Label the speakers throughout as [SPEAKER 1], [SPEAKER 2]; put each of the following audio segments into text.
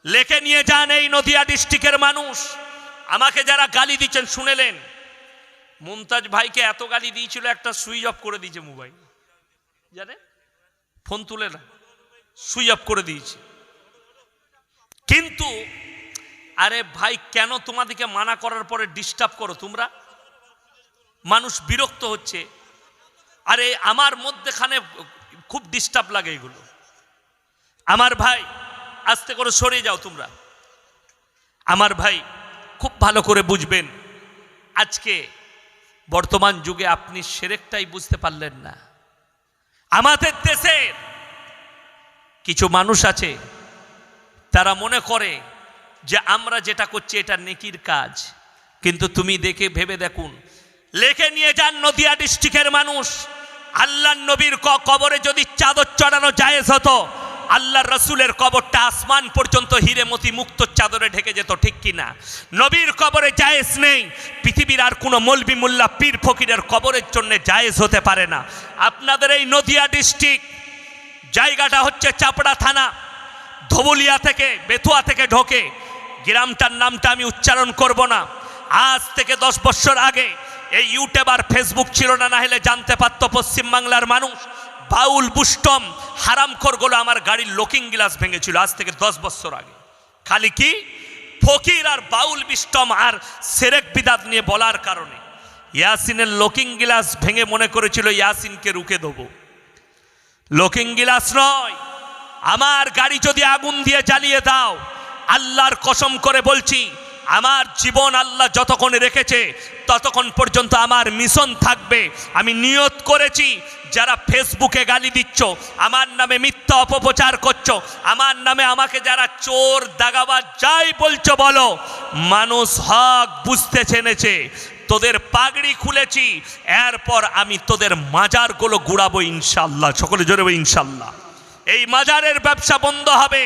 [SPEAKER 1] লেখে নিয়ে যান এই নদিয়া ডিস্ট্রিক্টের মানুষ। আমাকে যারা গালি দিচ্ছেন শুনেলেন, মুমতাজ ভাইকে এত গালি দিয়েছিল, একটা সুইচ অফ করে দিয়েছে মোবাইল, জানেন, ফোন তুলে না, সুইচ অফ করে দিয়েছে। কিন্তু আরে ভাই, কেন তোমাদেরকে মানা করার পরে ডিস্টার্ব করো তোমরা? মানুষ বিরক্ত হচ্ছে। আরে আমার মধ্যেখানে খুব ডিস্টার্ব লাগে এগুলো। আমার ভাই, আস্তে করে সরে যাও তোমরা। আমার ভাই, খুব ভালো করে বুঝবেন, আজকে বর্তমান যুগে আপনি শিরকটাই বুঝতে পারলেন না। আমাদের দেশের কিছু মানুষ আছে, তারা মনে করে যে আমরা যেটা করছি এটা নেকির কাজ। কিন্তু তুমি ভেবে দেখুন, লেখে নিয়ে যান নদিয়া ডিস্ট্রিক্টের মানুষ, আল্লাহর নবীর কবরে যদি চাদর চড়ানো জায়েজ হতো, আল্লাহর রসুলের কবরটা আসমান পর্যন্ত হিরে মতি মুক্ত চাদরে ঢেকে যেত, ঠিক কিনা? নবীর কবরে জায়েজ নেই, পৃথিবীর আর কোনো মৌলবি মোল্লা পীর ফকিরের কবরের জন্য জায়েজ হতে পারে না। আপনাদের এই নদিয়া ডিস্ট্রিক্ট জায়গাটা হচ্ছে চাপড়া থানা, ধবুলিয়া থেকে, বেথুয়া থেকে ঢোকে। গ্রামটার নামটা আমি উচ্চারণ করব না। আজ থেকে 10 বছর আগে এই ইউটিউব আর ফেসবুক ছিল না, না হলে জানতে পারত পশ্চিমবাংলার মানুষ। বাউল বুষ্টম হারামখোরগুলো আমার গাড়ির লুকিং গ্লাস ভেঙেছিল আজ থেকে 10 বছর আগে। খালি কি ফকির আর বাউল বিষ্টম আর সেরেক বিদাত নিয়ে বলার কারণে ইয়াসিনের লুকিং গ্লাস ভেঙে মনে করেছিল ইয়াসিনকে রুখে দেবো। লুকিং গ্লাস নয়, আমার গাড়ি যদি আগুন দিয়ে জ্বালিয়ে দাও, আল্লাহর কসম করে বলছি, আমার জীবন আল্লাহ যতক্ষণ রেখেছে ততক্ষণ পর্যন্ত আমার মিশন থাকবে। আমি নিয়ত করেছি, যারা ফেসবুকে গালি দিচ্ছ, আমার নামে মিথ্যা অপপ্রচার করছো, আমার নামে আমাকে যারা চোর দাগাবাজ যাই বলছো বলো, মানুষ হক বুঝতে চেনেছে। তোদের পাগড়ি খুলেছি, এরপর আমি তোদের মাজারগুলো গুড়াবো ইনশাল্লাহ। সকলে জোরে বলো ইনশাল্লাহ। এই মাজারের ব্যবসা বন্ধ হবে,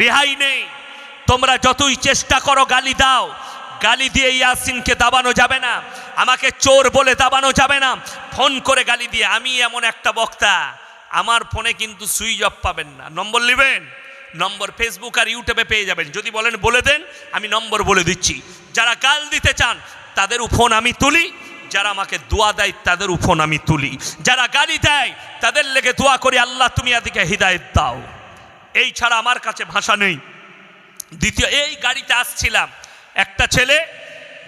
[SPEAKER 1] রেহাই নেই। তোমরা যতই চেষ্টা করো গালি দাও, গালি দিয়ে ইয়াসিনকে দাবানো যাবে না, আমাকে চোর বলে দাবানো যাবে না। ফোন করে গালি দিয়ে, আমি এমন একটা বক্তা, আমার ফোনে কিন্তু সুইচ অফ পাবেন না। নম্বর নেবেন, নম্বর ফেসবুক আর ইউটিউবে পেয়ে যাবেন। যদি বলেন বলে দেন, আমি নম্বর বলে দিচ্ছি। যারা গাল দিতে চান তাদের ফোন আমি তুলি, যারা আমাকে দোয়া দেয় তাদের ফোন আমি তুলি, যারা গালি দেয় তাদের লেগে দোয়া করি, আল্লাহ তুমি এদিকে হিদায়েত দাও। এই ছাড়া আমার কাছে ভাষা নেই। দ্বিতীয়, এই গাড়িতে আসছিলাম, একটা ছেলে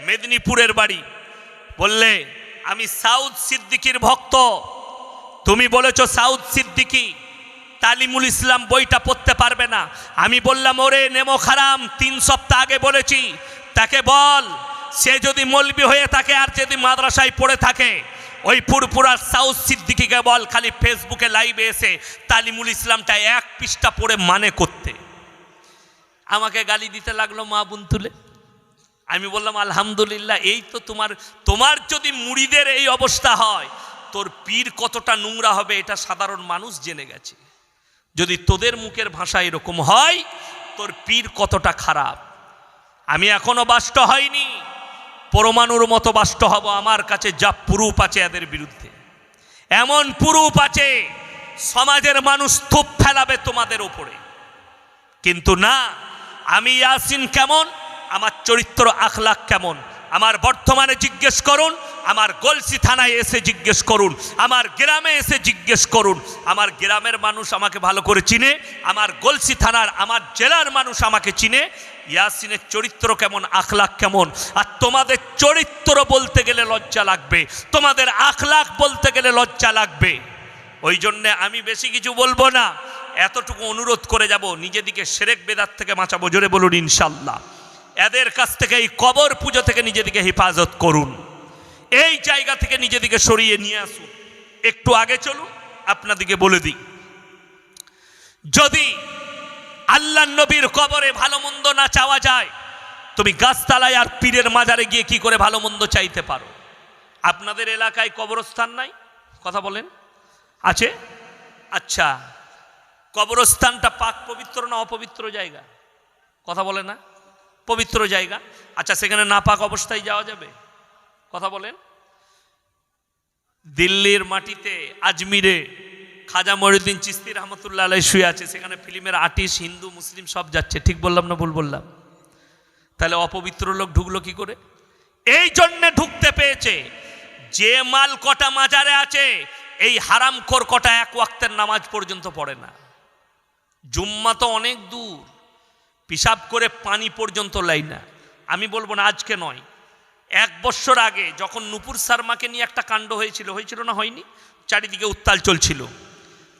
[SPEAKER 1] মেদিনীপুরের বাড়ি, বললে আমি সাউদ সিদ্দিকির ভক্ত। তুমি বলেছো সাউদ সিদ্দিকি তালিমুল ইসলাম বইটা পড়তে পারবে না। আমি বললাম, ওরে নেমো খারাম, 3 সপ্তাহ আগে বলেছি, তাকে বল সে যদি মৌলবি হয়ে থাকে আর যদি মাদ্রাসায় পড়ে থাকে, ওই পুরপুরা সাউদ সিদ্দিকিকে বল খালি ফেসবুকে লাইভে এসে তালিমুল ইসলামটা 1 পৃষ্ঠা পড়ে মানে করতে। আমাকে গালি দিতে লাগলো মা বোন তুলে। আমি বললাম আলহামদুলিল্লাহ, এই তো তোমার যদি মুড়িদের এই অবস্থা হয়, তোর পীর কতটা নোংরা হবে এটা সাধারণ মানুষ জেনে গেছে। যদি তোদের মুখের ভাষা এরকম হয়, তোর পীর কতটা খারাপ। আমি এখনো বাষ্ট হয়নি, পরমাণুর মতো বাষ্ট হব। আমার কাছে যা প্রুফ আছে এদের বিরুদ্ধে, এমন প্রুফ আছে সমাজের মানুষ থুপ ফেলাবে তোমাদের ওপরে। কিন্তু না, আমি ইয়াসিন কেমন, আমার চরিত্র আখলাক কেমন, আমার বর্তমানে জিজ্ঞেস করুন, আমার গলসি থানায় এসে জিজ্ঞেস করুন, আমার গ্রামে এসে জিজ্ঞেস করুন। আমার গ্রামের মানুষ আমাকে ভালো করে চিনে, আমার গলসি থানার, আমার জেলার মানুষ আমাকে চিনে। ইয়াসিনের চরিত্র কেমন, আখলাক কেমন। আর তোমাদের চরিত্র বলতে গেলে লজ্জা লাগবে, তোমাদের আখলাক বলতে গেলে লজ্জা লাগবে। ওই জন্যে আমি বেশি কিছু বলবো না, এতটুকু অনুরোধ করে যাব, নিজেদিকে শিরক বেদাত থেকে বাঁচাবো। জোরে বলুন ইনশাল্লাহ। এদের কাছ থেকে, এই কবর পুজো থেকে নিজেদিকে হেফাজত করুন, এই জায়গা থেকে নিজেদিকে সরিয়ে নিয়ে আসুন। একটু আগে চলুন, আপনাদিকে বলে দিই, যদি আল্লাহ নবীর কবরে ভালো মন্দ না চাওয়া যায়, তুমি গাছতলায় আর পীরের মাজারে গিয়ে কি করে ভালো মন্দ চাইতে পারো? আপনাদের এলাকায় কবরস্থান নাই? কথা বলেন, আছে? আচ্ছা, কবরস্থানটা পাক পবিত্র না অপবিত্র জায়গা? কথা বলে না, পবিত্র জায়গা। আচ্ছা, সেখানে নাপাক অবস্থায় যাওয়া যাবে? কথা বলেন। দিল্লির মাটিতে, আজমিরে খাজা মঈনুদ্দিন চিশতি রহমতুল্লাহ আলাইহি শুয়ে আছে, সেখানে ফিল্মের আর্টিস্ট হিন্দু মুসলিম সব যাচ্ছে। ঠিক বললাম না ভুল বললাম? তাহলে অপবিত্র লোক ঢুকলো কি করে? এই জন্যে ঢুকতে পেয়েছে যে মাল কটা মাজারে আছে এই হারামখোর কটা এক ওয়াক্তের নামাজ পর্যন্ত পড়ে না। জুম্মা তো অনেক দূর, পিশাব করে পানি পর্যন্ত লাই না। আমি বলবো না আজকে নয়, 1 বছর আগে যখন নূপুর শর্মাকে নিয়ে একটা কাণ্ড হয়েছিল না হয়নি? চারিদিকে উত্তাল চলছিল,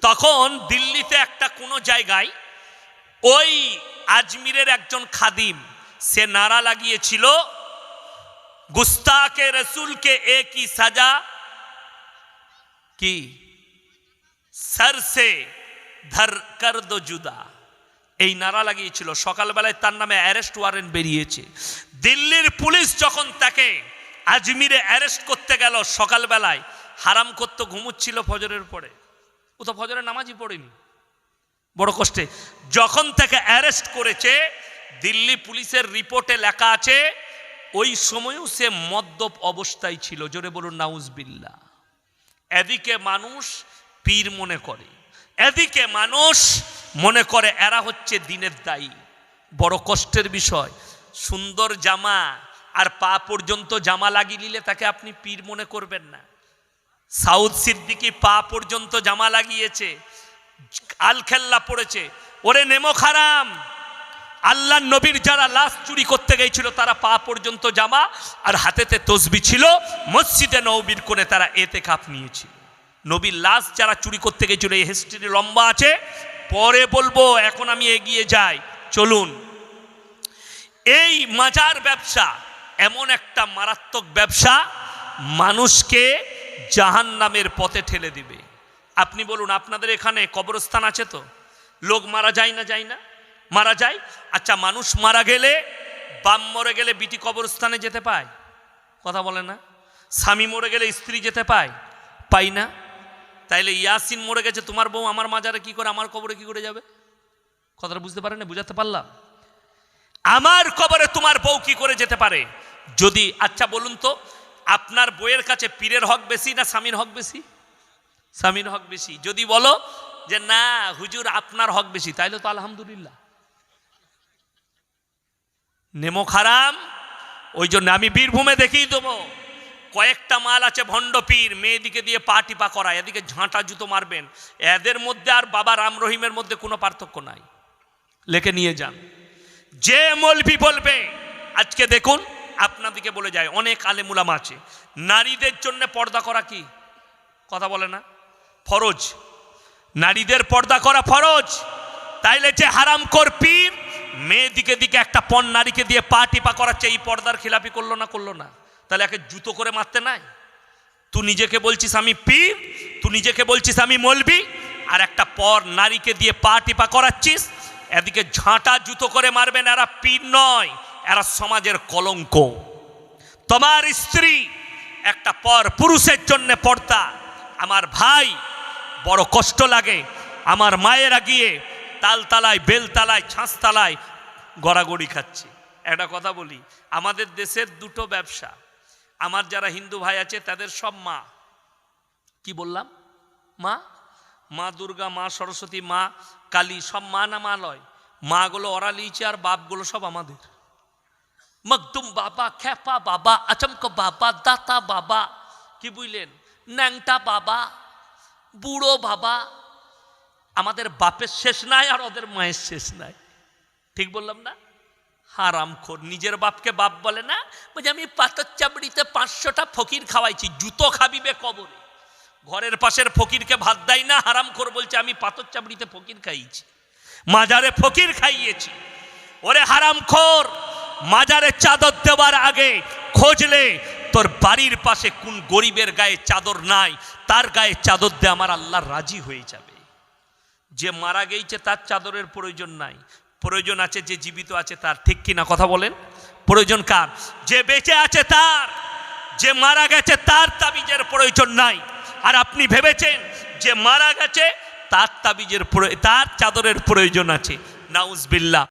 [SPEAKER 1] তখন দিল্লিতে একটা কোনো জায়গায় ওই আজমিরের একজন খাদিম সে নারা লাগিয়েছিল, গুস্তাকে রসুলকে একই সাজা কি সর সে ধর কর দো জুদা, এই নারা লাগিয়েছিল। সকালবেলায় তার নামে অ্যারেস্ট ওয়ারেন্ট বেরিয়েছে। দিল্লির পুলিশ যখন তাকে আজমিরে অ্যারেস্ট করতে গেল সকালবেলায়, হারাম করতে ঘুমুচ্ছিল ফজরের পরে, ও তো ফজরের নামাজই পড়েনি, বড় কষ্টে যখন তাকে অ্যারেস্ট করেছে, দিল্লি পুলিশের রিপোর্টে লেখা আছে ওই সময়ও সে মদ্যপ অবস্থায় ছিল। জোরে বলুন নাউজবিল্লাহ। এদিকে মানুষ পীর মনে করে, এদিকে মানুষ মনে করে এরা হচ্ছে দিনের দায়ী। বড় কষ্টের বিষয়, সুন্দর জামা আর পা পর্যন্ত জামা লাগিয়ে নিলে তাকে আপনি পীর মনে করবেন না। সাউদ সিদ্দিকী পা পর্যন্ত জামা লাগিয়েছে, আলখেল্লা পড়েছে, ওরে নেমক হারাম। আল্লাহ নবীর যারা লাশ চুরি করতে গিয়েছিল তারা পা পর্যন্ত জামা আর হাতেতে তসবি ছিল, মসজিদে নববীর কোণে তারা এতেকাফ নিয়েছিল। নবীর লাশ যারা চুরি করতে গিয়েছিল, এই হিস্ট্রি লম্বা আছে, পরে বলবো, এখন আমি এগিয়ে যাই, চলুন। এই মাজার ব্যবসা এমন একটা মারাত্মক ব্যবসা, মানুষকে জাহান্নামের পথে ঠেলে দিবে। আপনি বলুন, আপনাদের এখানে কবরস্থান আছে তো? লোক মারা যায় না, যায় না? মারা যায়। আচ্ছা, মানুষ মারা গেলে, বাপ মরে গেলে বিটি কবরস্থানে যেতে পায়? কথা বলে না। স্বামী মরে গেলে স্ত্রী যেতে পায়? পাই না। তাইলে ইয়াসিন মরে গেছে, তোমার বউ আমার মাজারে কি করে, আমার কবরে কি করে যাবে? কথাটা বুঝতে পারেন না? বুঝাতে পারলাম? আমার কবরে তোমার বউ কি করে যেতে পারে? যদি, আচ্ছা বলুন তো, আপনার বইয়ের কাছে পীরের হক বেশি না স্বামীর হক বেশি? স্বামীর হক বেশি। যদি বলো যে না হুজুর আপনার হক বেশি, তাইলে তো আলহামদুলিল্লাহ। নেমক হারাম। ওই জন্য আমি বীরভূমে দেখিয়ে দেবো, কয়েকটা মাল আছে ভণ্ড পীর, মেয়েদিকে দিয়ে পা টিপা করা, এদিকে ঝাঁটা জুতো মারবেন। এদের মধ্যে আর বাবা রাম রহিমের মধ্যে কোনো পার্থক্য নাই, লেখে নিয়ে যান। যে মৌলবি বলবে, আজকে দেখুন আপনাদিকে বলে যায়, অনেক আলেম উলামা আছে, নারীদের জন্য পর্দা করা কি, কথা বলে না, ফরজ। নারীদের পর্দা করা ফরজ। তাইলে যে হারামখোর পীর মেয়েদিকে দিকে একটা পণ নারীকে দিয়ে পা টিপা করাচ্ছে, এই পর্দার খিলাপি করলো না? করলো না। তাহলে একে জুতো করে মারতে নাই? তুই নিজেকে বলছিস আমি পীর, তুই নিজেকে বলছিস আমি মৌলবি, আর একটা পর নারীকে দিয়ে পা টিপা করাচ্ছিস, এদিকে ঝাঁটা জুতো করে মারবেন। এরা পীর নয়, এরা সমাজের কলঙ্ক। তোমার স্ত্রী একটা পর পুরুষের জন্য পর্দা। আমার ভাই, বড় কষ্ট লাগে, আমার মায়েরা গিয়ে তালতলায়, বেলতলায়, ছাঁচতলায় গড়াগড়ি খাচ্ছে। একটা কথা বলি, আমাদের দেশের দুটো ব্যবসা। আমার যারা হিন্দু ভাই আছে তাদের সব মা, কি বললাম, মা, মা দুর্গা, মা সরস্বতী, মা কালী, সব মা না মা লয়? মাগুলো ওরা লিয়েছে আর বাপগুলো সব আমাদের। মকদুম বাবা, খেপা বাবা, আচমক বাবা, দাতা বাবা, কি বুঝলেন, ন্যাংটা বাবা, বুড়ো বাবা। আমাদের বাপের শেষ নাই আর ওদের মায়ের শেষ নাই। ঠিক বললাম না? হারামখোর। নিজের বাপকে বাপ বলে না, বলছে আমি পাথর চাবড়িতে 500টা ফকির খাওয়াইছি, জুতো খাবিবে কবরে। ঘরের পাশের ফকিরকে ভাত দেয় না, হারামখোর বলছে আমি পাথর চাবড়িতে ফকির খাইয়েছি, মাজারে ফকির খাইয়েছি। ওরে হারামখোর, মাজারে চাদর দেওয়ার আগে খোঁজলে তোর বাড়ির পাশে কোন গরিবের গায়ে চাদর নাই, তার গায়ে চাদর দে, আমার আল্লাহ রাজি হয়ে যাবে। যে মারা গেছে তার চাদরের প্রয়োজন নাই, প্রয়োজন আছে যে জীবিত আছে তার। ঠিক কিনা কথা বলেন? প্রয়োজন কার? যে বেঁচে আছে তার। যে মারা গেছে তার তাবিজের প্রয়োজন নাই। আর আপনি ভেবেছেন যে মারা গেছে তার তাবিজের, তার চাদরের প্রয়োজন আছে। নাউজবিল্লাহ।